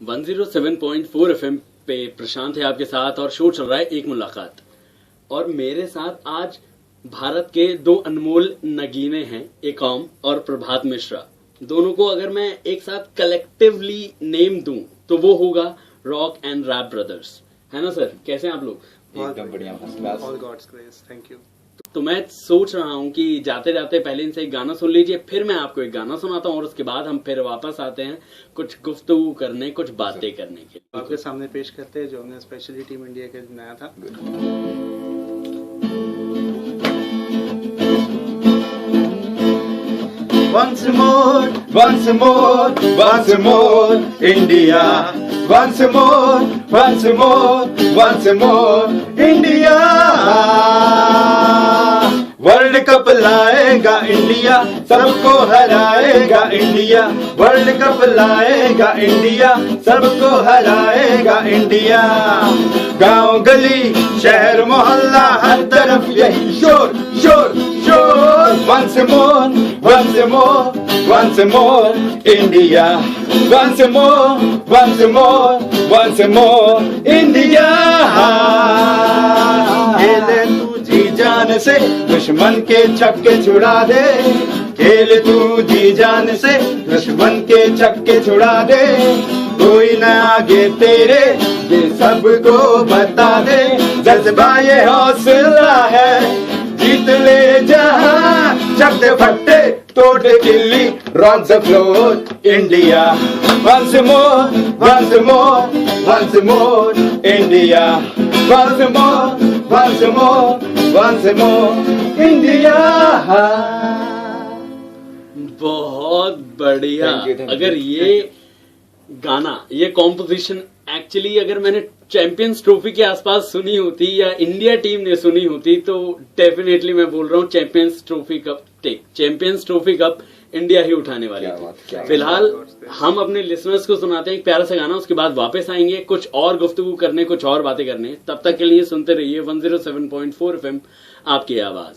107.4 FM पे प्रशांत है आपके साथ और शो चल रहा है एक मुलाकात। और मेरे साथ आज भारत के दो अनमोल नगीने हैं, एकॉम और प्रभात मिश्रा। दोनों को अगर मैं एक साथ कलेक्टिवली नेम दूं तो वो होगा रॉक एंड रैप ब्रदर्स, है ना सर? कैसे हैं आप लोग? एकदम बढ़िया, first class. All God's grace, thank you. तो मैं सोच रहा हूँ कि जाते जाते पहले इनसे एक गाना सुन लीजिए, फिर मैं आपको एक गाना सुनाता हूँ और उसके बाद हम फिर वापस आते हैं कुछ गुफ्तगू करने, कुछ बातें करने के लिए। आपके सामने पेश करते हैं जो हमने स्पेशली टीम इंडिया के लिए बनाया था। Once more, once more, once more, India. Once more, once more, once more, India. World cup लाएगा इंडिया, सबको हराएगा इंडिया। वर्ल्ड कप लाएगा इंडिया, सबको हराएगा इंडिया। गांव गली शहर मोहल्ला हर तरफ यही शोर शोर शोर। Once more, once more, once more, India. Once more, once more, once more, India. खेले तू जी जान से दुश्मन के छक्के छुड़ा दे। खेल तू जी जान से दुश्मन के छक्के छुड़ा दे। कोई ना आगे तेरे ये सबको बता दे। जज्बा ये हौसला है, जीत ले जहां। चकते फट्टे तोड़ किल्ली, rock the floor India. Once more, once more, once more, India. Once more, once more, once more, India. बहुत बढ़िया। Thank you. अगर ये गाना, ये कॉम्पोजिशन एक्चुअली अगर मैंने चैंपियंस ट्रॉफी के आसपास सुनी होती या इंडिया टीम ने सुनी होती तो डेफिनेटली मैं बोल रहा हूँ चैंपियंस ट्रॉफी कप इंडिया ही उठाने वाली थी। फिलहाल हम अपने लिसनर्स को सुनाते हैं एक प्यारा सा गाना, उसके बाद वापस आएंगे कुछ और गुफ्तगू करने, कुछ और बातें करने। तब तक के लिए सुनते रहिए 107.4 एफएम, आपकी आवाज।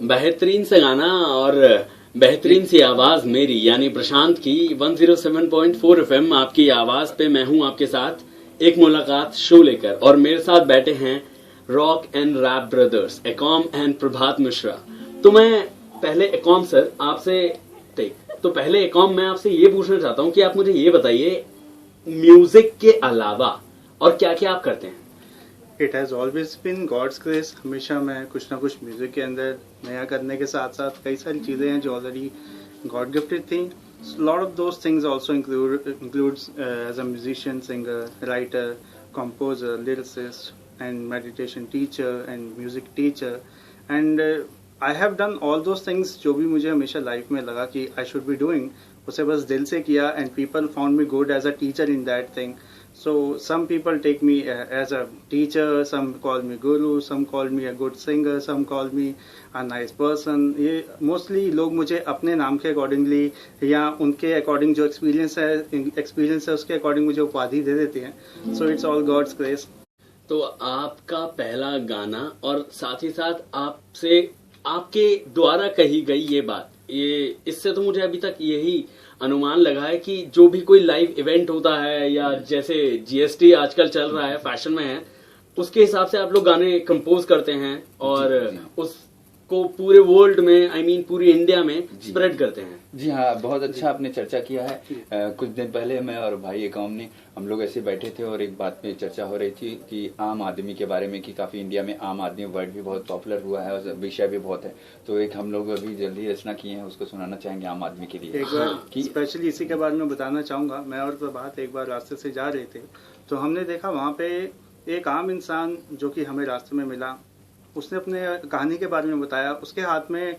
बेहतरीन सा गाना और बेहतरीन सी आवाज मेरी यानी प्रशांत की। 107.4 एफएम आपकी आवाज पे मैं हूं आपके साथ एक मुलाकात शो लेकर, और मेरे साथ बैठे हैं rock and rap brothers Ekam and Prabhat Mishra. तो मैं पहले एकॉम सर आपसे पहले एकॉम मैं आपसे ये पूछना चाहता हूँ कि आप मुझे ये बताइए म्यूजिक के अलावा और क्या क्या आप करते हैं? It has always been God's grace. हमेशा मैं कुछ ना कुछ म्यूजिक के अंदर नया करने के साथ साथ कई सारी चीजें हैं जो ऑलरेडी गॉड गिफ्टेड थी। Lot of those things also includes as a musician, singer, writer, composer, lyricist and meditation teacher and music teacher. And I have done all those things जो भी मुझे हमेशा लाइफ में लगा कि आई शुड बी डूइंग, उसे बस दिल से किया। And people found me good as a teacher in that thing. So some people take me as a teacher, some call me guru, some call me a good singer, some call me a nice person. ये mostly लोग मुझे अपने नाम के accordingly या उनके according जो experience है उसके अकॉर्डिंग मुझे उपाधि दे देते हैं। So it's all God's grace. तो आपका पहला गाना और साथ ही साथ आपसे आपके द्वारा कही गई ये बात, ये इससे तो मुझे अभी तक यही अनुमान लगा है कि जो भी कोई लाइव इवेंट होता है या जैसे जीएसटी आजकल चल रहा है, फैशन में है, उसके हिसाब से आप लोग गाने कंपोज करते हैं और उसको पूरे वर्ल्ड में पूरी इंडिया में स्प्रेड करते हैं। जी हाँ, बहुत अच्छा आपने चर्चा किया है। कुछ दिन पहले मैं और भाई एकॉम ने हम लोग ऐसे बैठे थे और एक बात पे चर्चा हो रही थी कि आम आदमी के बारे में, कि काफी इंडिया में आम आदमी वर्ड भी बहुत पॉपुलर हुआ है और विषय भी बहुत है। तो एक हम लोग अभी जल्दी रचना किए हैं, उसको सुनाना चाहेंगे आम आदमी के लिए। एक बार स्पेशली इसी के बारे में बताना चाहूंगा। मैं और प्रभात एक बार रास्ते से जा रहे थे तो हमने देखा वहाँ पे एक आम इंसान जो कि हमें रास्ते में मिला, उसने अपने कहानी के बारे में बताया। उसके हाथ में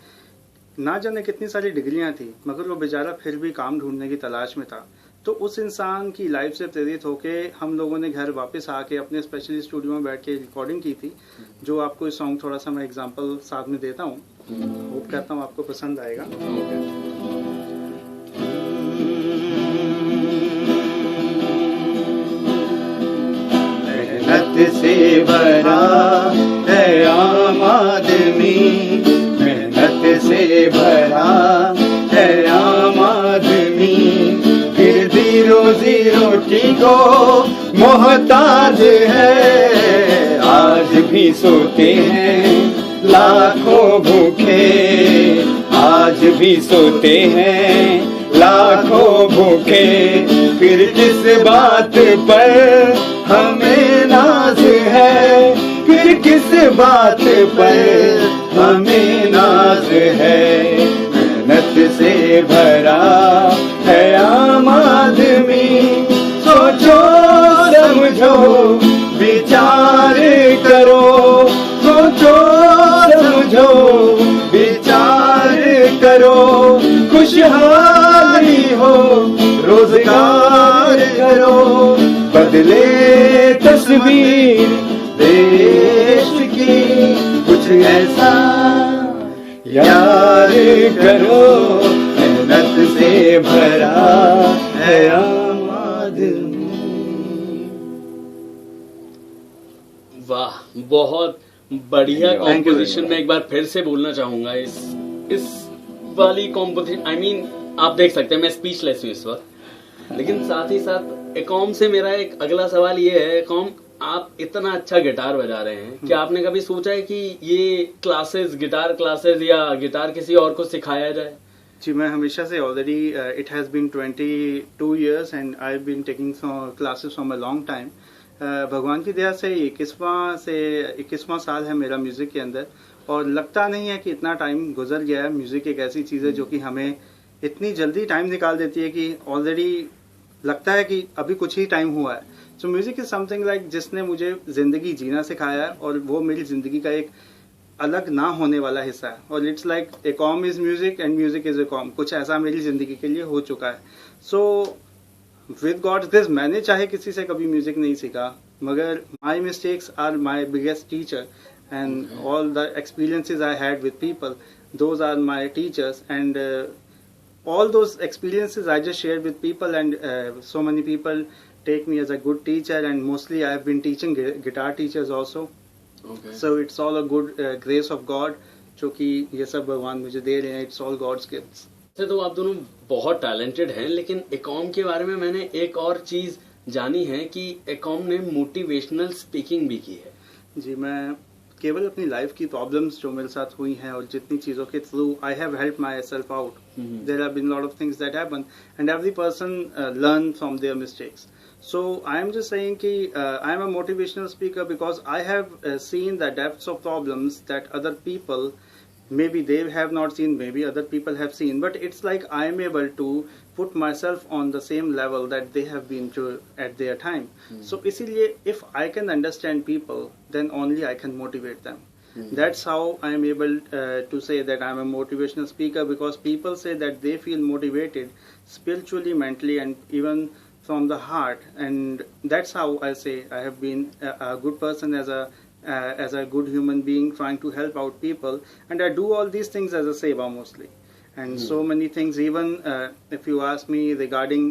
ना जाने कितनी सारी डिग्रियां थी, मगर वो बेचारा फिर भी काम ढूंढने की तलाश में था। तो उस इंसान की लाइफ से प्रेरित होके हम लोगों ने घर वापस आके अपने स्पेशली स्टूडियो में बैठ के रिकॉर्डिंग की थी, जो आपको इस सॉन्ग थोड़ा सा मैं एग्जांपल साथ में देता हूँ। होप करता हूँ आपको पसंद आएगा। मेहनत से भरा है आम आदमी, मेहनत से भरा है आम आदमी, फिर भी रोजी रोटी को मोहताज है। आज भी सोते हैं लाखों भूखे, आज भी सोते हैं लाखों भूखे, फिर किस बात पर हमें नाज है, फिर किस बात पर हमें नाज है। मेहनत से भरा है आम आदमी, सोचो समझो विचार करो, सोचो समझो विचार करो, खुशहाली हो रोजगार करो, बदले तस्वीर देश की कुछ ऐसा यार करो, मेहनत से भरा है आम आदमी। वाह, बहुत बढ़िया Thank you very composition. much. मैं एक बार फिर से बोलना चाहूंगा इस वाली कॉम्पोजिशन, आई मीन आप देख सकते हैं मैं स्पीचलेस हूँ इस वक्त। लेकिन साथ ही साथ एकॉम से मेरा एक अगला सवाल ये है, एकॉम आप इतना अच्छा गिटार बजा रहे हैं, क्या आपने कभी सोचा है कि ये क्लासेस, गिटार क्लासेस या गिटार किसी और को सिखाया जाए? जी, मैं हमेशा से already it has been 22 years and I have been taking classes from a long time. भगवान की दया से 21वां साल है मेरा म्यूज़िक के अंदर, और लगता नहीं है कि इतना टाइम गुजर गया है। म्यूज़िक एक ऐसी चीज़ है जो कि हमें इतनी जल्दी टाइम निकाल देती है कि ऑलरेडी लगता है कि अभी कुछ ही टाइम हुआ है। So music is something like जिसने मुझे ज़िंदगी जीना सिखाया है, और वो मेरी ज़िंदगी का एक अलग ना होने वाला हिस्सा है। और it's like Ekam is music and music is Ekam, कुछ ऐसा मेरी ज़िंदगी के लिए हो चुका है। सो विद गॉड दिस, मैंने चाहे किसी से कभी म्यूज़िक नहीं सीखा, मगर my mistakes are my biggest teacher, and all the experiences I had with people, those are my teachers, and all those experiences I just shared with people, and so many people take me as a good teacher, and mostly I have been teaching guitar teachers also. Okay. So it's all a good grace of God, जो कि ये सब भगवान मुझे दे रहे हैं। It's all God's gifts. वैसे तो आप दोनों बहुत टैलेंटेड हैं, लेकिन एकॉम के बारे में मैंने एक और चीज जानी है कि एकॉम ने मोटिवेशनल स्पीकिंग भी की है। जी, मैं केवल अपनी लाइफ की प्रॉब्लम्स जो मेरे साथ हुई हैं और जितनी चीज़ों के through I have help myself out, there have been lot of things that happen and every person learn from their mistakes. So I am just saying कि I am a motivational speaker because I have seen the depths of problems that other people maybe they have not seen, maybe other people have seen, but it's like I am able to put myself on the same level that they have been to at their time. So इसीलिए if I can understand people, then only I can motivate them. That's how I am able to say that I am a motivational speaker, because people say that they feel motivated spiritually, mentally, and even from the heart, and that's how I say I have been a good person, as a good human being trying to help out people, and I do all these things as a seva mostly, and so many things. Even if you ask me regarding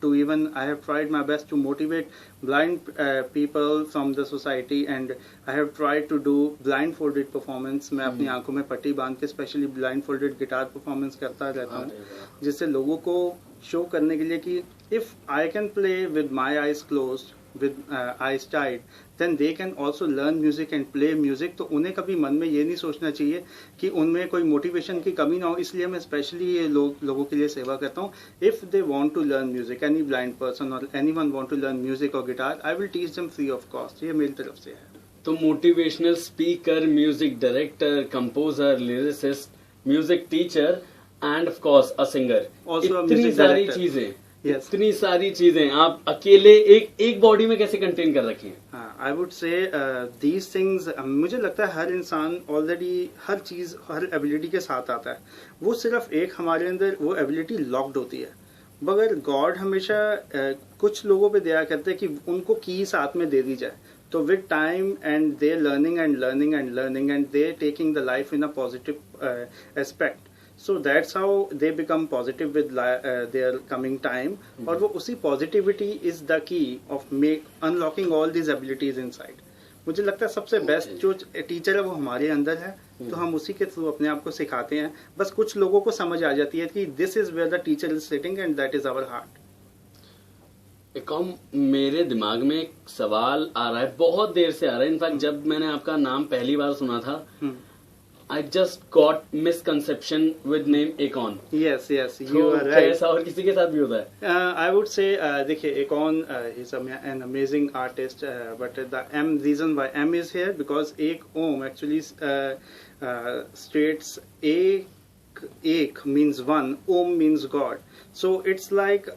to even I have tried my best to motivate blind people from the society, and I have tried to do blindfolded performance. मैं अपनी आंखों में पट्टी बांध के specially blindfolded guitar performance करता रहता हूँ, जिससे लोगों को शो करने के लिए कि if I can play with my eyes closed, with eyes tied, then they can also learn music and play music. तो उन्हें कभी मन में ये नहीं सोचना चाहिए कि उनमें कोई मोटिवेशन की कमी ना हो। इसलिए मैं स्पेशली ये लोगों के लिए सेवा करता हूँ। If they want to learn music, any blind person or anyone want to learn music or guitar, I will teach them free of cost. ये मेरी तरफ से है। तो motivational speaker, music director, composer, lyricist, music teacher end of course a singer, इतनी सारी चीजें, इतनी सारी चीजें आप अकेले एक बॉडी में कैसे कंटेन कर रखी हैं? I would say these things, मुझे लगता है हर इंसान ऑलरेडी हर चीज, हर एबिलिटी के साथ आता है। वो सिर्फ एक हमारे अंदर वो एबिलिटी लॉक्ड होती है, मगर गॉड हमेशा कुछ लोगों पे दया करते हैं कि उनको की साथ में दे दी जाए। तो with time and they learning and learning and learning and they taking the life in a positive aspect, so that's how they become positive with their coming time. और वो उसी positivity is the key of unlocking all these abilities inside. मुझे लगता है सबसे best जो teacher है वो हमारे अंदर है, तो हम उसी के थ्रू अपने आप को सिखाते हैं। बस कुछ लोगों को समझ आ जाती है कि this is where the teacher is sitting and that is our heart. Com, मेरे दिमाग में एक सवाल आ रहा है, बहुत देर से आ रहा है। इनफैक्ट जब मैंने आपका नाम पहली बार सुना था, I just got misconception with name एकॉन। Yes, you are right. ऐसा और किसी के साथ भी होता है? I would say, देखिए, Akon is an amazing artist, but the reason why M is here because एक Om actually states ek means one, Om means God. So it's like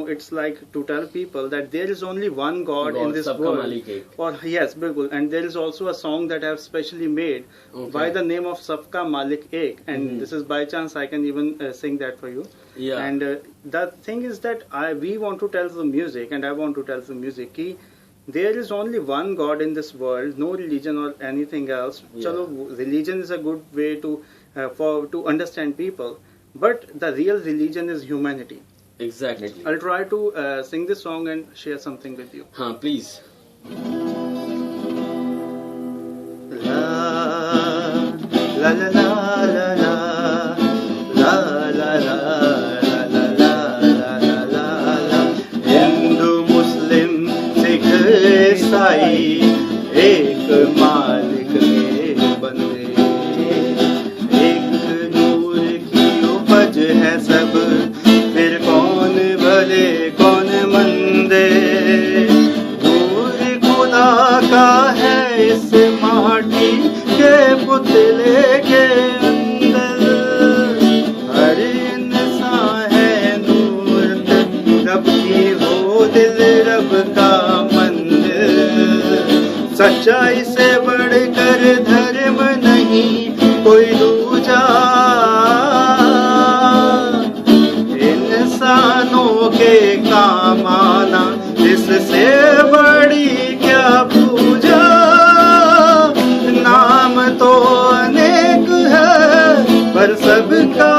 it's like to tell people that there is only one God in this सबका world. मालिक एक। Or yes, बिल्कुल. And there is also a song that I have specially made by the name of Sabka Malik Ek, and this is by chance I can even sing that for you. Yeah. And the thing is that we want to tell the music, and I want to tell the music कि there is only one God in this world, no religion or anything else. Yeah. चलो, religion is a good way to understand people, but the real religion is humanity. Exactly. I'll try to sing this song and share something with you. हाँ, please. La la la la la la la la la la la. Hindu, Muslim, Sikh, Isai, एक मालिक के बंदे, एक नूर की उपज है सब, फिर कौन भले कौन मंदे। नूर खुदा का है इस माटी के पुतले के अंदर, हर इंसान है नूर, रब की हो दिल रब का मंदिर। सच्चाई से बढ़कर धर्म नहीं कोई दूजा, इंसानों के काम आना इससे बड़ी क्या पूजा। नाम तो अनेक है पर सबका